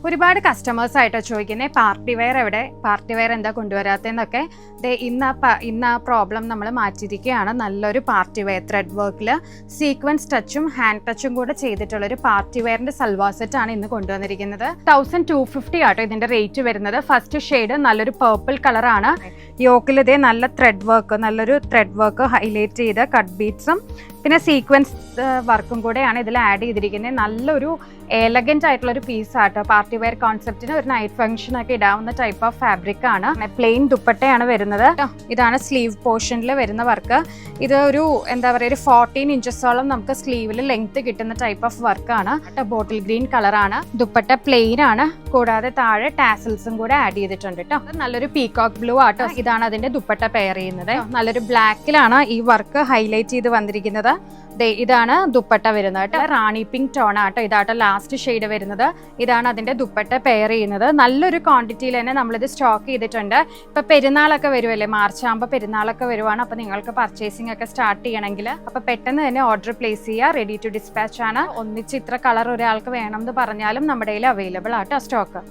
ഒരുപാട് കസ്റ്റമേഴ്സ് ആയിട്ടോ ചോദിക്കുന്നത് പാർട്ടി വെയർ എവിടെ, പാർട്ടി വെയർ എന്താ കൊണ്ടുവരാത്തതെന്നൊക്കെ. ഇന്ന് ആ പ്രോബ്ലം നമ്മൾ മാറ്റിയിരിക്കുകയാണ്. നല്ലൊരു പാർട്ടി വെയർ ത്രെഡ് വർക്കിൽ സീക്വൻസ് ടച്ചും ഹാൻഡ് ടച്ചും കൂടെ ചെയ്തിട്ടുള്ളൊരു പാർട്ടി വെയറിന്റെ സൽവാർ സെറ്റ് ആണ് ഇന്ന് കൊണ്ടുവന്നിരിക്കുന്നത്. 1250 ആട്ടോ ഇതിന്റെ റേറ്റ് വരുന്നത്. ഫസ്റ്റ് ഷെയ്ഡ് നല്ലൊരു പേർപ്പിൾ കളറാണ്. യോക്കിൽ ഇതേ നല്ല നല്ലൊരു ത്രെഡ് വർക്ക് ഹൈലൈറ്റ് ചെയ്ത കട്ട് ബീഡ്സും പിന്നെ സീക്വൻസ് വർക്കും കൂടെയാണ് ഇതിൽ ആഡ് ചെയ്തിരിക്കുന്നത്. നല്ലൊരു എലഗന്റ് ആയിട്ടുള്ള ഒരു പീസ് ആട്ടോ. പാർട്ടി വെയർ കോൺസെപ്റ്റിന് ഒരു നൈറ്റ് ഫംഗ്ഷൻ ഒക്കെ ഇടാവുന്ന ടൈപ്പ് ഓഫ് ഫാബ്രിക് ആണ്. പ്ലെയിൻ ദുപ്പട്ടയാണ് വരുന്നത്. ഇതാണ് സ്ലീവ് പോർഷനിൽ വരുന്ന വർക്ക്. ഇത് ഒരു എന്താ പറയുക, ഒരു 14 ഇഞ്ചസോളം നമുക്ക് സ്ലീവിൽ ലെങ്ത് കിട്ടുന്ന ടൈപ്പ് ഓഫ് വർക്കാണ്. ബോട്ടിൽ ഗ്രീൻ കളറാണ്. ദുപ്പട്ട പ്ലെയിൻ ആണ്, കൂടാതെ താഴെ ടാസൽസും കൂടെ ആഡ് ചെയ്തിട്ടുണ്ട് കേട്ടോ. നല്ലൊരു പീകോക്ക് ബ്ലൂ ആട്ടോ. ഇതാണ് അതിന്റെ ദുപ്പട്ട പെയർ ചെയ്യുന്നത്. നല്ലൊരു ബ്ലാക്കിലാണ് ഈ വർക്ക് ഹൈലൈറ്റ് ചെയ്ത് വന്നിരിക്കുന്നത്. ഇതാണ് ദുപ്പട്ട വരുന്നത് കേട്ടോ. റാണി പിങ്ക് ടോൺ ആട്ടോ. ഇതാട്ടോ ലാസ്റ്റ് ഷെയ്ഡ് വരുന്നത്. ഇതാണ് അതിന്റെ ദുപ്പട്ട പെയർ ചെയ്യുന്നത്. നല്ലൊരു ക്വാണ്ടിറ്റിയിൽ തന്നെ നമ്മളിത് സ്റ്റോക്ക് ചെയ്തിട്ടുണ്ട്. ഇപ്പൊ പെരുന്നാളൊക്കെ വരുമല്ലേ, മാർച്ച് ആകുമ്പോൾ പെരുന്നാളൊക്കെ വരുവാണ്. അപ്പൊ നിങ്ങൾക്ക് പർച്ചേസിംഗ് ഒക്കെ സ്റ്റാർട്ട് ചെയ്യണമെങ്കിൽ അപ്പൊ പെട്ടെന്ന് തന്നെ ഓർഡർ പ്ലേസ് ചെയ്യുക. റെഡി ടു ഡിസ്പാച്ച് ആണ്. ഒന്നിച്ച് ഇത്ര കളർ ഒരാൾക്ക് വേണം എന്ന് പറഞ്ഞാലും നമ്മുടെ കയ്യിൽ അവൈലബിൾ ആട്ടോ സ്റ്റോക്ക്.